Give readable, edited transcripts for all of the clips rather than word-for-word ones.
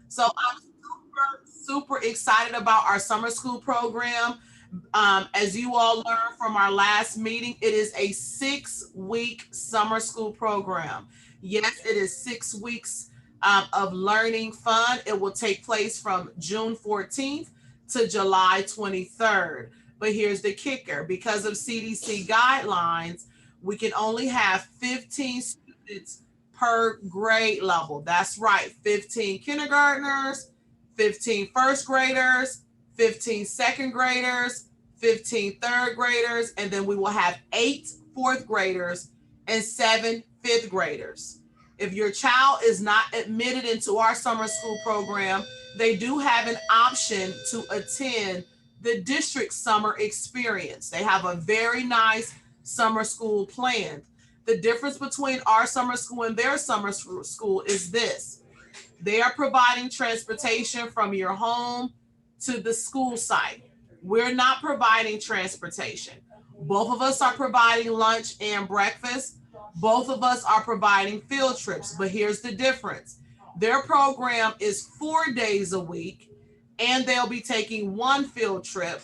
So I'm super excited about our summer school program. As you all learned from our last meeting, it is a 6-week summer school program. Yes, it is 6 weeks of learning fun. It will take place from June 14th to July 23rd. But here's the kicker, because of CDC guidelines, we can only have 15 students per grade level. That's right, 15 kindergartners, 15 first graders, 15 second graders, 15 third graders, and then we will have 8 fourth graders and 7 fifth graders. If your child is not admitted into our summer school program, they do have an option to attend the district summer experience. They have a very nice summer school planned. The difference between our summer school and their summer school is this: they are providing transportation from your home to the school site. We're not providing transportation. Both of us are providing lunch and breakfast. Both of us are providing field trips. But here's the difference: their program is 4 days a week and they'll be taking one field trip.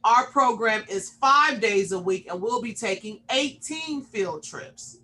Our program is 5 days a week and we'll be taking 18 field trips.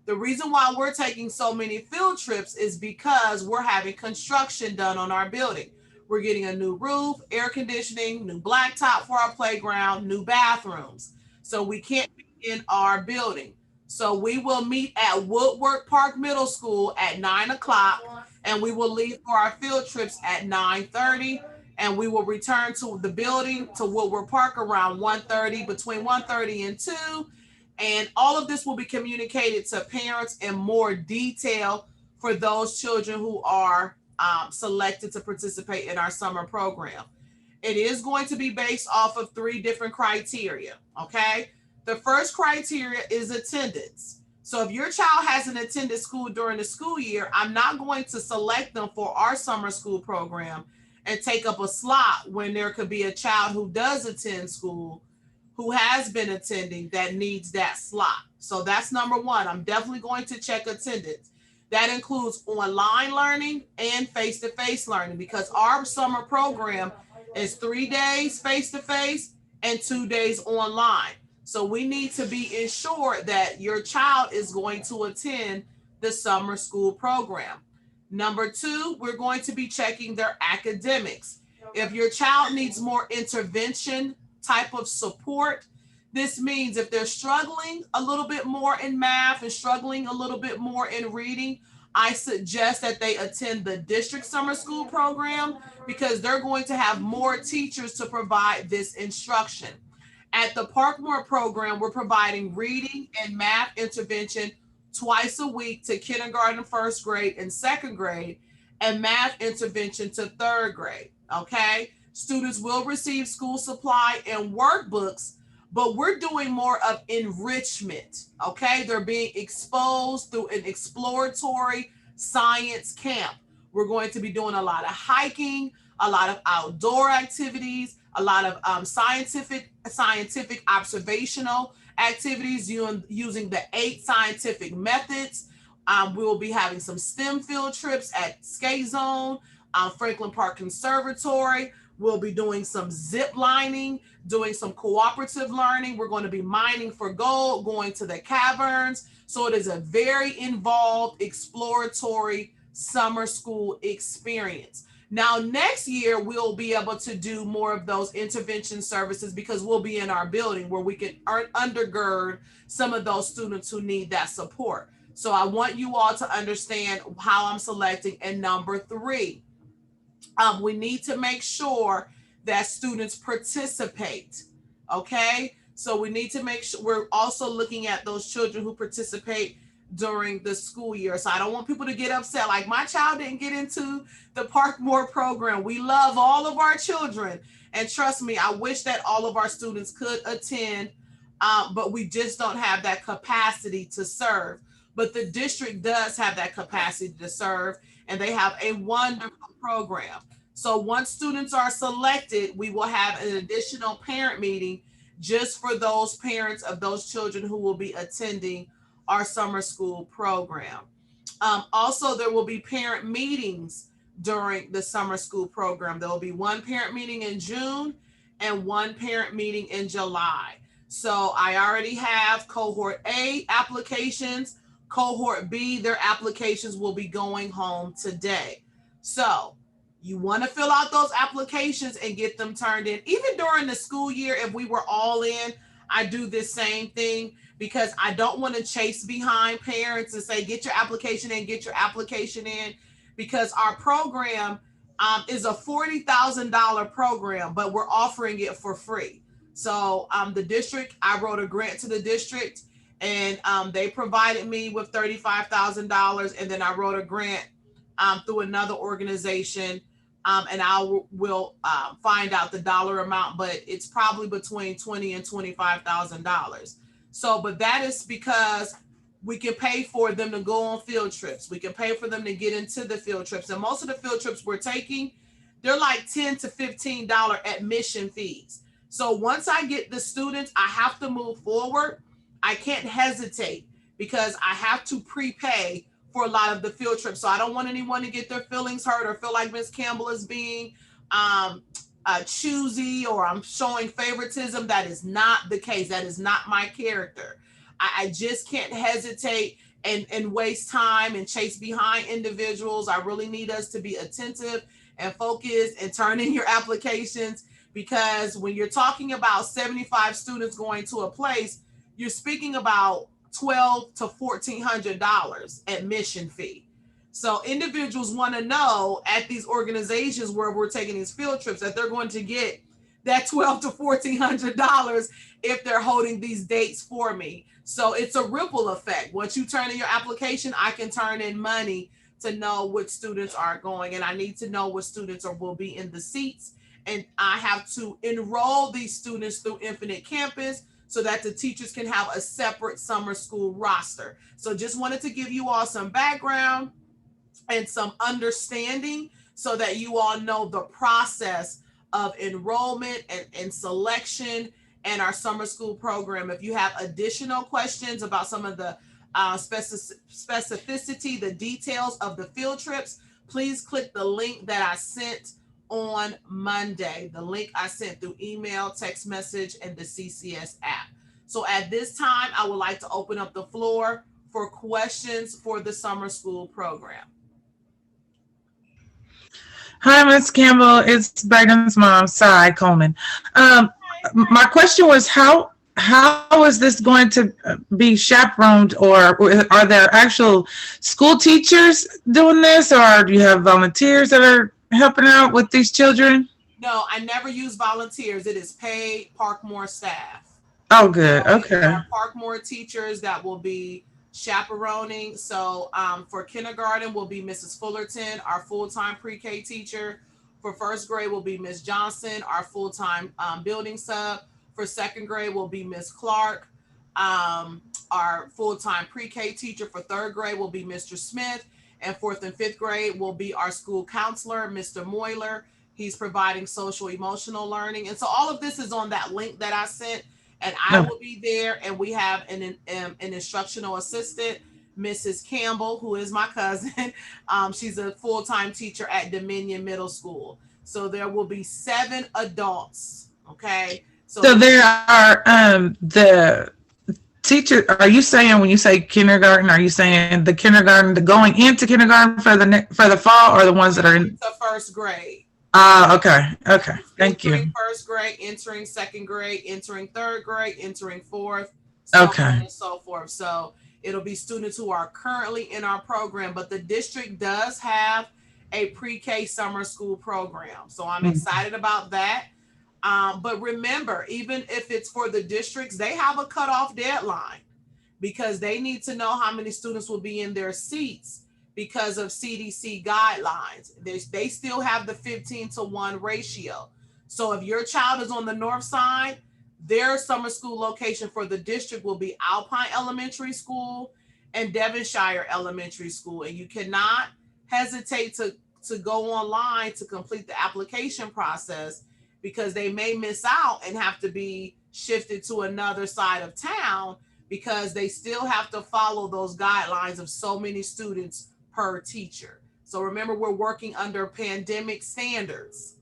The reason why we're taking so many field trips is because we're having construction done on our building. We're getting a new roof, air conditioning, new blacktop for our playground, new bathrooms. So we can't be in our building. So we will meet at Woodward Park Middle School at 9 o'clock, and we will leave for our field trips at 9:30, and we will return to the building to Woodward Park around 1:30, between 1:30 and 2, and all of this will be communicated to parents in more detail for those children who are selected to participate in our summer program. It is going to be based off of 3 different criteria. Okay. The first criteria is attendance. So if your child hasn't attended school during the school year, I'm not going to select them for our summer school program and take up a slot when there could be a child who does attend school, who has been attending, that needs that slot. So that's number one. I'm definitely going to check attendance. That includes online learning and face to face learning, because our summer program is 3 days face to face and 2 days online. So we need to be ensured that your child is going to attend the summer school program. Number two, we're going to be checking their academics. If your child needs more intervention type of support, this means if they're struggling a little bit more in math and struggling a little bit more in reading, I suggest that they attend the district summer school program, because they're going to have more teachers to provide this instruction. At the Parkmore program, we're providing reading and math intervention twice a week to kindergarten, first grade, and second grade, and math intervention to third grade. Okay. Students will receive school supply and workbooks, but we're doing more of enrichment. Okay. They're being exposed through an exploratory science camp. We're going to be doing a lot of hiking, a lot of outdoor activities, a lot of scientific observational activities using the 8 scientific methods. We will be having some STEM field trips at Skate Zone, Franklin Park Conservatory. We'll be doing some zip lining, doing some cooperative learning. We're going to be mining for gold, going to the caverns. So it is a very involved, exploratory summer school experience. Now, next year, we'll be able to do more of those intervention services, because we'll be in our building where we can undergird some of those students who need that support. So I want you all to understand how I'm selecting. And number three, we need to make sure that students participate. Okay. So we need to make sure we're also looking at those children who participate during the school year. So I don't want people to get upset like my child didn't get into the Parkmore program. We love all of our children. And trust me, I wish that all of our students could attend, but we just don't have that capacity to serve. But the district does have that capacity to serve, and they have a wonderful program. So once students are selected, we will have an additional parent meeting just for those parents of those children who will be attending our summer school program. Also, there will be parent meetings during the summer school program. There will be one parent meeting in June and one parent meeting in July. So I already have cohort A applications. Cohort B, their applications will be going home today. So you want to fill out those applications and get them turned in. Even during the school year, if we were all in, I do this same thing because I don't want to chase behind parents and say, get your application in, get your application in, because our program is a $40,000 program, but we're offering it for free. So the district, I wrote a grant to the district, and they provided me with $35,000, and then I wrote a grant through another organization, and I will find out the dollar amount, but it's probably between $20,000 and $25,000. So, but that is because we can pay for them to go on field trips. We can pay for them to get into the field trips, and most of the field trips we're taking, they're like $10 to $15 admission fees. So once I get the students, I have to move forward. I can't hesitate because I have to prepay for a lot of the field trips. So I don't want anyone to get their feelings hurt or feel like Miss Campbell is being choosy or I'm showing favoritism. That is not the case. That is not my character. I just can't hesitate and waste time and chase behind individuals. I really need us to be attentive and focused and turn in your applications, because when you're talking about 75 students going to a place, you're speaking about $1,200 to $1,400 admission fee. So individuals want to know at these organizations where we're taking these field trips that they're going to get that $1,200 to $1,400 if they're holding these dates for me. So it's a ripple effect. Once you turn in your application, I can turn in money to know which students are going, and I need to know what students will be in the seats. And I have to enroll these students through Infinite Campus so that the teachers can have a separate summer school roster. So just wanted to give you all some background and some understanding so that you all know the process of enrollment and selection and our summer school program. If you have additional questions about some of the specificity, the details of the field trips, please click the link that I sent on Monday, the link I sent through email, text message, and the CCS app. So at this time, I would like to open up the floor for questions for the summer school program. Hi, Ms. Campbell. It's Braden's mom, Cy Coleman. My question was, how is this going to be chaperoned, or are there actual school teachers doing this, or do you have volunteers that are helping out with these children? No, I never use volunteers. It is paid Parkmore staff. Oh, good. So it's Okay. our Parkmore teachers that will be chaperoning. So for kindergarten will be Mrs. Fullerton, our full-time pre-K teacher. For first grade will be Miss Johnson, our full-time building sub. For second grade will be Miss Clark, our full-time pre-K teacher. For third grade will be Mr. Smith. And fourth and fifth grade will be our school counselor, Mr. Moyler. He's providing social emotional learning. And so all of this is on that link that I sent. And I No. will be there. And we have an instructional assistant, Mrs. Campbell, who is my cousin. She's a full-time teacher at Dominion Middle School. So there will be 7 adults. Okay. So there are the teacher. Are you saying, when you say kindergarten, are you saying the kindergarten, the going into kindergarten for the fall, or the ones that are in the first grade? Okay. Okay. Thank you. Entering first grade, entering second grade, entering third grade, entering fourth, so Okay. on and so forth. So it'll be students who are currently in our program, but the district does have a pre-K summer school program. So I'm excited about that. But remember, even if it's for the districts, they have a cutoff deadline because they need to know how many students will be in their seats because of CDC guidelines. They still have the 15-to-1 ratio. So if your child is on the north side, their summer school location for the district will be Alpine Elementary School and Devonshire Elementary School. And you cannot hesitate to go online to complete the application process, because they may miss out and have to be shifted to another side of town because they still have to follow those guidelines of so many students per teacher. So remember, we're working under pandemic standards.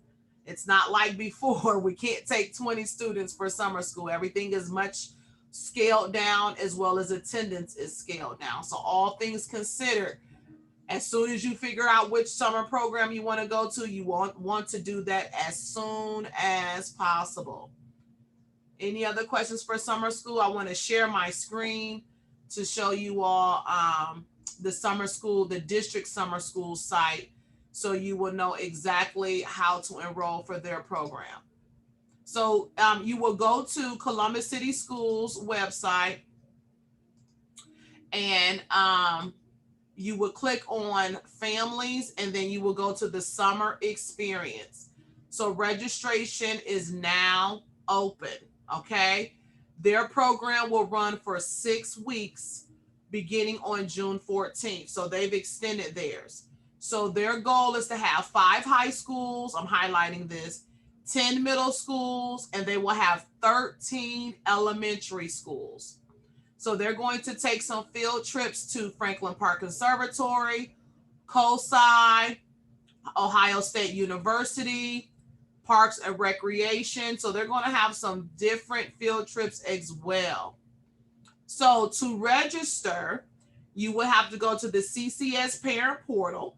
It's not like before. We can't take 20 students for summer school. Everything is much scaled down, as well as attendance is scaled down. So all things considered, as soon as you figure out which summer program you want to go to, you want to do that as soon as possible. Any other questions for summer school? I want to share my screen to show you all the summer school, the district summer school site, so you will know exactly how to enroll for their program. So you will go to Columbus City Schools website, and you will click on families, and then you will go to the summer experience. So registration is now open, okay? Their program will run for 6 weeks beginning on June 14th. So they've extended theirs. So their goal is to have 5 high schools, I'm highlighting this, 10 middle schools, and they will have 13 elementary schools. So they're going to take some field trips to Franklin Park Conservatory, COSI, Ohio State University, Parks and Recreation. So they're going to have some different field trips as well. So to register, you will have to go to the CCS parent portal.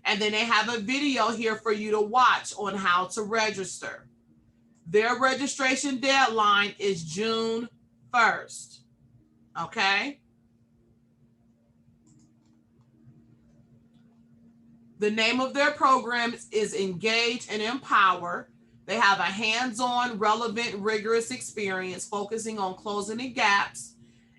And then they have a video here for you to watch on how to register. Their registration deadline is June 1st. Okay? The name of their program is Engage and Empower. They have a hands-on, relevant, rigorous experience focusing on closing the gaps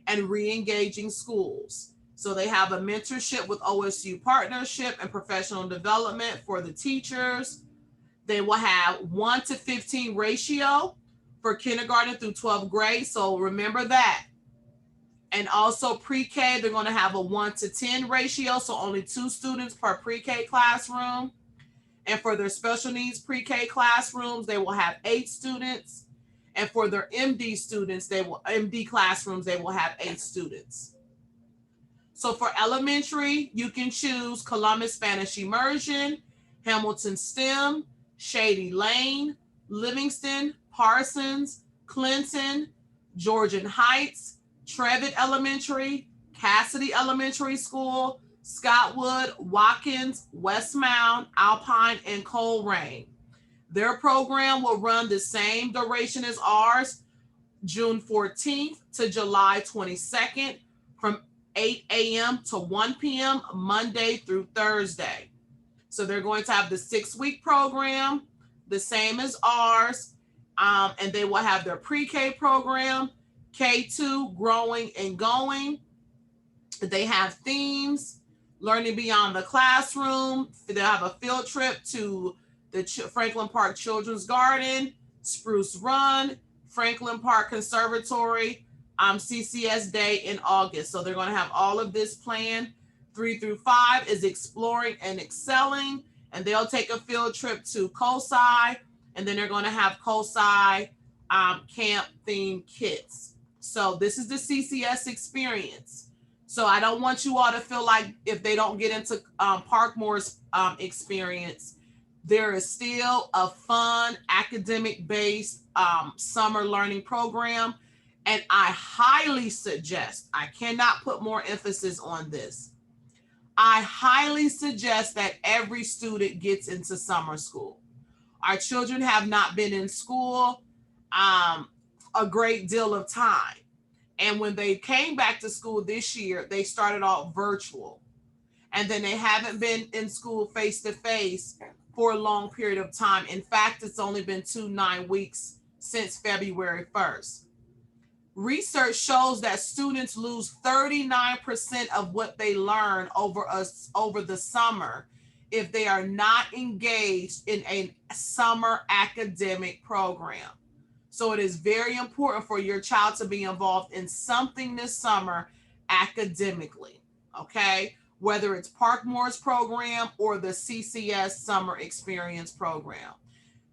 and re-engaging schools. So they have a mentorship with OSU partnership and professional development for the teachers. They will have 1:15 ratio for kindergarten through 12th grade. So remember that. And also pre-K, they're going to have a 1:10 ratio. So only 2 students per pre-K classroom. And for their special needs pre-K classrooms, they will have 8 students. And for their MD students, MD classrooms, they will have 8 students. So for elementary, you can choose Columbus Spanish Immersion, Hamilton STEM, Shady Lane, Livingston, Parsons, Clinton, Georgian Heights, Trevitt Elementary, Cassidy Elementary School, Scottwood, Watkins, Westmount, Alpine, and Colerain. Their program will run the same duration as ours, June 14th to July 22nd, from 8 a.m. to 1 p.m. Monday through Thursday. So they're going to have the 6-week program, the same as ours, and they will have their pre-K program, K2, growing and going. They have themes, learning beyond the classroom. They'll have a field trip to the Franklin Park Children's Garden, Spruce Run, Franklin Park Conservatory, CCS Day in August. So they're going to have all of this planned. 3 through 5 is exploring and excelling, and they'll take a field trip to COSI, and then they're going to have COSI camp themed kits. So this is the CCS experience. So I don't want you all to feel like if they don't get into Parkmore's experience, there is still a fun academic-based summer learning program. And I highly suggest, I cannot put more emphasis on this, I highly suggest that every student gets into summer school. Our children have not been in school a great deal of time. And when they came back to school this year, they started off virtual. And then they haven't been in school face-to-face for a long period of time. In fact, it's only been 9 weeks since February 1st. Research shows that students lose 39% of what they learn over the summer if they are not engaged in a summer academic program. So it is very important for your child to be involved in something this summer academically, okay? Whether it's Parkmore's program or the CCS Summer Experience program.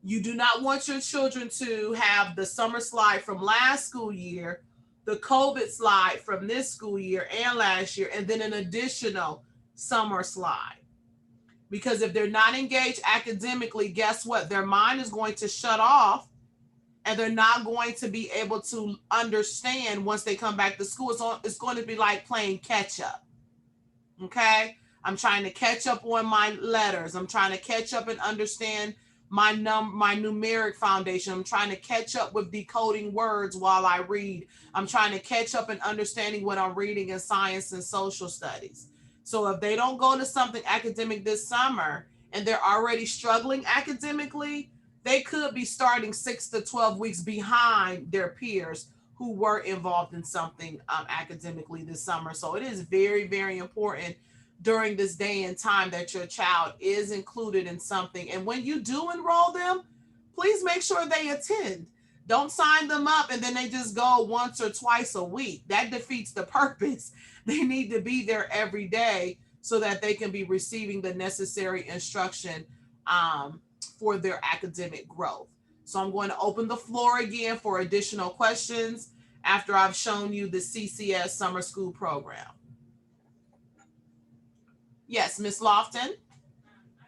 You do not want your children to have the summer slide from last school year, the COVID slide from this school year and last year, and then an additional summer slide. Because if they're not engaged academically, guess what? Their mind is going to shut off and they're not going to be able to understand once they come back to school. It's going to be like playing catch up. Okay? I'm trying to catch up on my letters. I'm trying to catch up and understand my numeric foundation. I'm trying to catch up with decoding words while I read. I'm trying to catch up and understanding what I'm reading in science and social studies. So if they don't go to something academic this summer and they're already struggling academically, they could be starting 6 to 12 weeks behind their peers who were involved in something academically this summer. So it is very, very important during this day and time that your child is included in something. And when you do enroll them, please make sure they attend. Don't sign them up and then they just go once or twice a week. That defeats the purpose. They need to be there every day so that they can be receiving the necessary instruction for their academic growth. So I'm going to open the floor again for additional questions after I've shown you the CCS summer school program. Yes, Ms. Lofton. I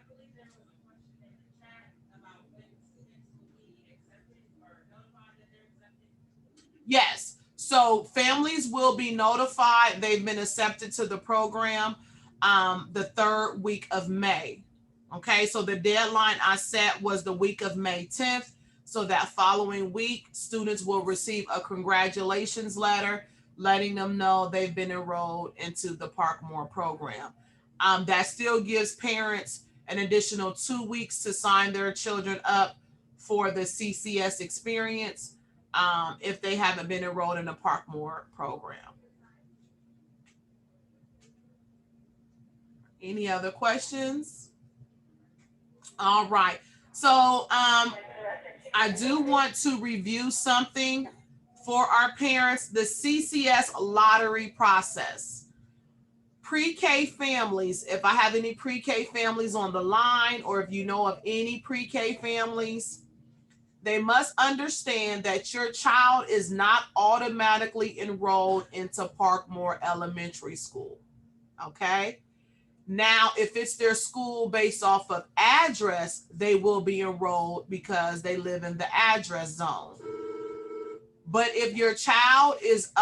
believe there was a question in the chat about when students will be accepted or notified that they're accepted. Yes, so families will be notified they've been accepted to the program the 3rd week of May. Okay, so the deadline I set was the week of May 10th. So that following week, students will receive a congratulations letter letting them know they've been enrolled into the Parkmore program. That still gives parents an additional 2 weeks to sign their children up for the CCS experience if they haven't been enrolled in the Parkmore program. Any other questions? All right. So I do want to review something for our parents, the CCS lottery process. Pre-K families, if I have any pre-K families on the line, or if you know of any pre-K families, they must understand that your child is not automatically enrolled into Parkmore Elementary School, okay? Now, if it's their school based off of address, they will be enrolled because they live in the address zone. But if your child is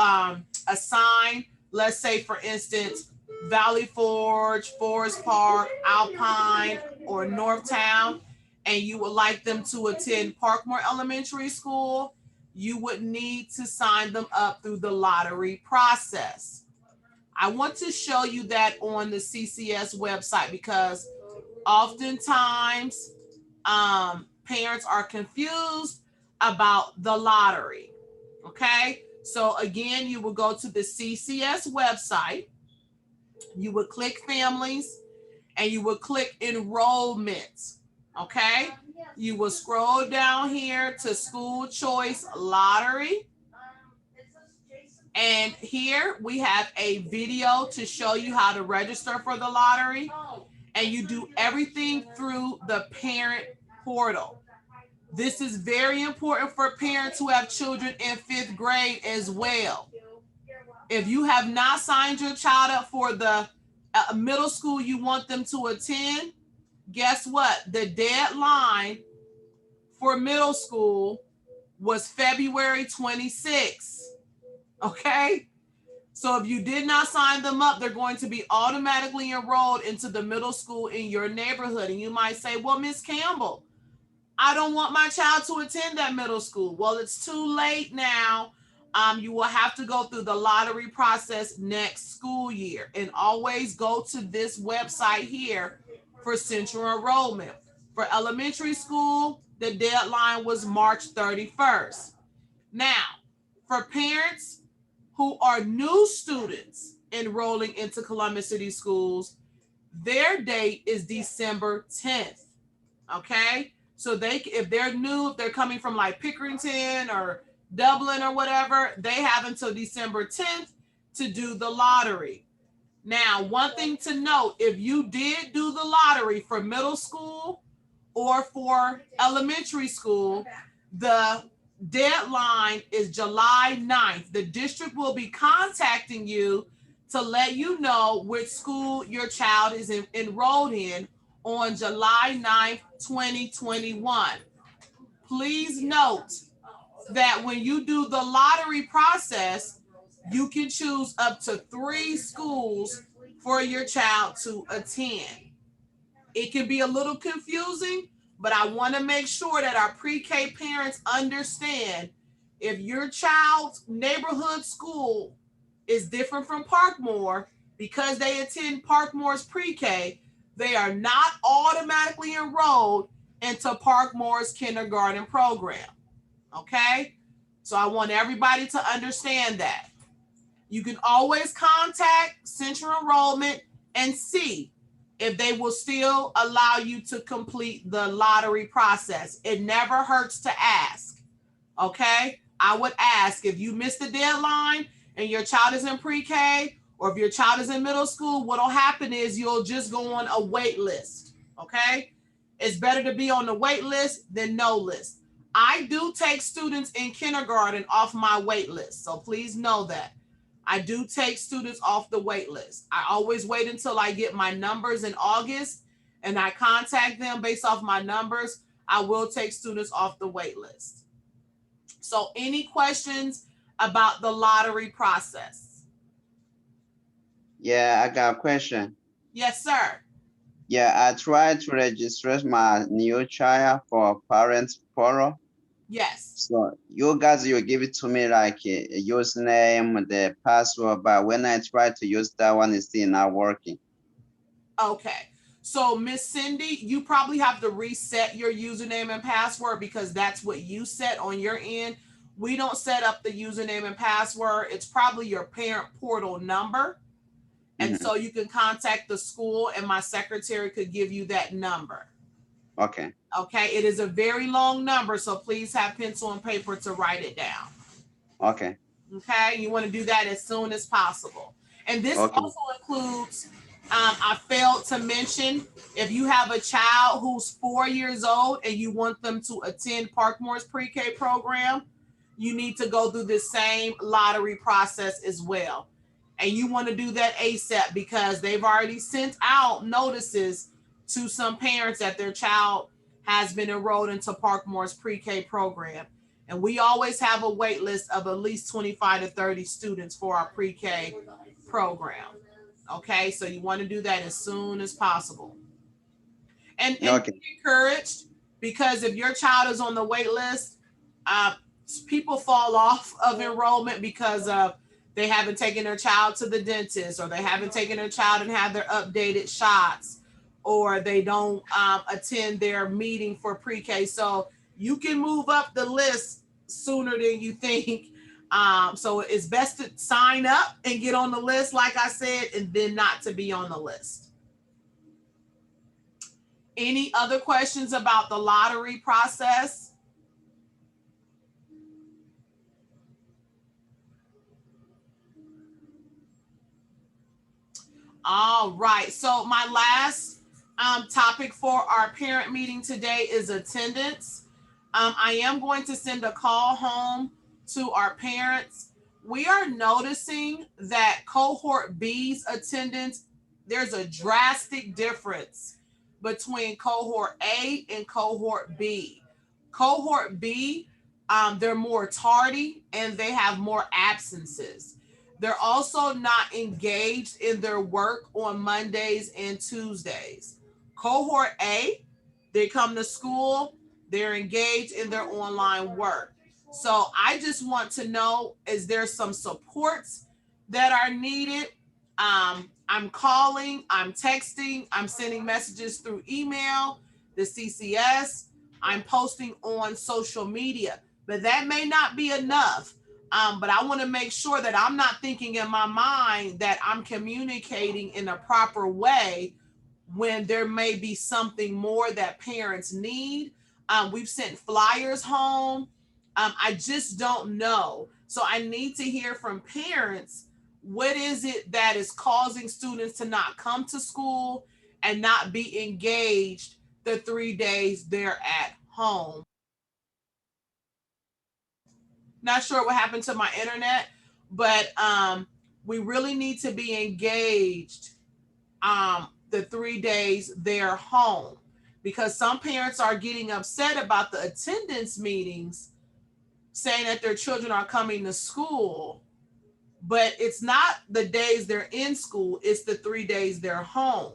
assigned, let's say for instance, Valley Forge, Forest Park, Alpine, or Northtown, and you would like them to attend Parkmore Elementary School, you would need to sign them up through the lottery process. I want to show you that on the CCS website because oftentimes parents are confused about the lottery, okay? So again, you will go to the CCS website, you would click families, and you would click enrollment, okay? You will scroll down here to school choice lottery. And here we have a video to show you how to register for the lottery. And you do everything through the parent portal. This is very important for parents who have children in 5th grade as well. If you have not signed your child up for the middle school you want them to attend, guess what? The deadline for middle school was February 26th. Okay? So if you did not sign them up, they're going to be automatically enrolled into the middle school in your neighborhood. And you might say, well, Ms. Campbell, I don't want my child to attend that middle school. Well, it's too late now. You will have to go through the lottery process next school year. And always go to this website here for central enrollment. For elementary school, the deadline was March 31st. Now, for parents who are new students enrolling into Columbus City Schools, their date is December 10th, okay? So if they're new, if they're coming from like Pickerington or Dublin or whatever, they have until December 10th to do the lottery. Now, one thing to note, if you did do the lottery for middle school or for elementary school, the deadline is July 9th. The district will be contacting you to let you know which school your child is enrolled in on July 9th, 2021. Please note that when you do the lottery process, you can choose up to 3 schools for your child to attend. It can be a little confusing, but I want to make sure that our pre-K parents understand if your child's neighborhood school is different from Parkmore because they attend Parkmore's pre-K, they are not automatically enrolled into Parkmore's kindergarten program. Okay? So I want everybody to understand that. You can always contact Central Enrollment and see if they will still allow you to complete the lottery process. It never hurts to ask. Okay? I would ask if you missed the deadline and your child is in pre-K, or if your child is in middle school, what'll happen is you'll just go on a wait list. Okay? It's better to be on the wait list than no list. I do take students in kindergarten off my wait list, so please know that. I do take students off the wait list. I always wait until I get my numbers in August and I contact them based off my numbers. I will take students off the wait list. So any questions about the lottery process? Yeah, I got a question. Yes, sir. Yeah, I tried to register my new child for parents portal. Yes. So you guys, you give it to me like a username, the password, but when I try to use that one, it's still not working. Okay. So Miss Cindy, you probably have to reset your username and password because that's what you set on your end. We don't set up the username and password. It's probably your parent portal number. And so you can contact the school and my secretary could give you that number. Okay. Okay. It is a very long number, so please have pencil and paper to write it down. Okay. Okay. You want to do that as soon as possible. And this also includes, I failed to mention, if you have a child who's 4 years old and you want them to attend Parkmore's pre-K program, you need to go through the same lottery process as well. And you want to do that ASAP because they've already sent out notices to some parents that their child has been enrolled into Parkmore's pre-K program. And we always have a wait list of at least 25 to 30 students for our pre-K program. Okay, so you want to do that as soon as possible. And be encouraged, because if your child is on the wait list, people fall off of enrollment because of they haven't taken their child to the dentist, or they haven't taken their child and had their updated shots, or they don't attend their meeting for pre-K. So you can move up the list sooner than you think. So it's best to sign up and get on the list, like I said, and then not to be on the list. Any other questions about the lottery process? All right, so my last topic for our parent meeting today is attendance. I am going to send a call home to our parents. We are noticing that cohort B's attendance, there's a drastic difference between cohort A and cohort B. Cohort B, they're more tardy and they have more absences. They're also not engaged in their work on Mondays and Tuesdays. Cohort A, they come to school, they're engaged in their online work. So I just want to know, is there some supports that are needed? I'm calling, I'm texting, I'm sending messages through email, the CCS, I'm posting on social media, but that may not be enough. But I want to make sure that I'm not thinking in my mind that I'm communicating in a proper way when there may be something more that parents need. We've sent flyers home. I just don't know. So I need to hear from parents. What is it that is causing students to not come to school and not be engaged the 3 days they're at home? Not sure what happened to my internet, but we really need to be engaged the 3 days they're home, because some parents are getting upset about the attendance meetings saying that their children are coming to school, but it's not the days they're in school, it's the 3 days they're home.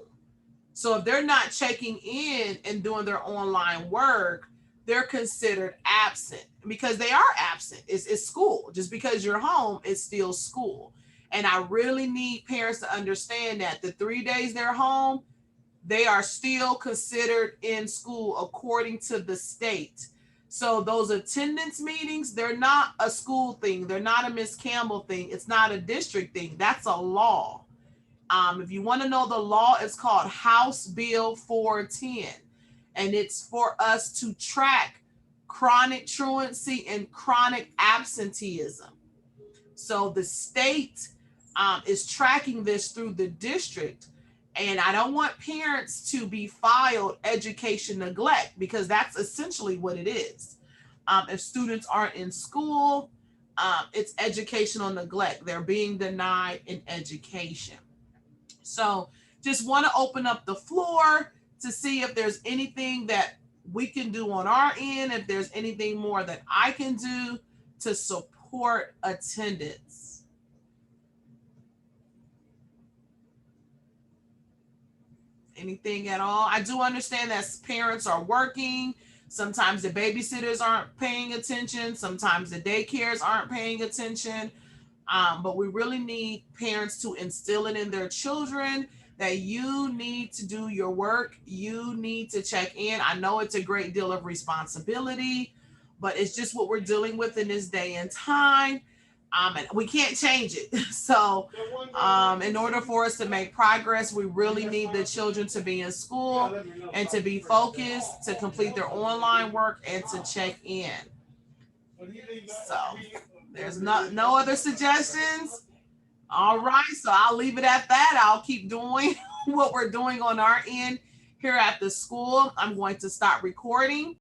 So if they're not checking in and doing their online work, they're considered absent, because they are absent. It's school. Just because you're home, it's still school. And I really need parents to understand that the 3 days they're home, they are still considered in school according to the state. So those attendance meetings, they're not a school thing. They're not a Miss Campbell thing. It's not a district thing. That's a law. If you want to know the law, it's called House Bill 410. And it's for us to track chronic truancy and chronic absenteeism. So the state is tracking this through the district. And I don't want parents to be filed education neglect, because that's essentially what it is. If students aren't in school, it's educational neglect. They're being denied an education. So just want to open up the floor to see if there's anything that we can do on our end, if there's anything more that I can do to support attendance. Anything at all? I do understand that parents are working. Sometimes the babysitters aren't paying attention. Sometimes the daycares aren't paying attention. But we really need parents to instill it in their children that you need to do your work. You need to check in. I know it's a great deal of responsibility, but it's just what we're dealing with in this day and time. And we can't change it. So in order for us to make progress, we really need the children to be in school and to be focused, to complete their online work and to check in. So there's no other suggestions. All right, so I'll leave it at that. I'll keep doing what we're doing on our end here at the school. I'm going to stop recording.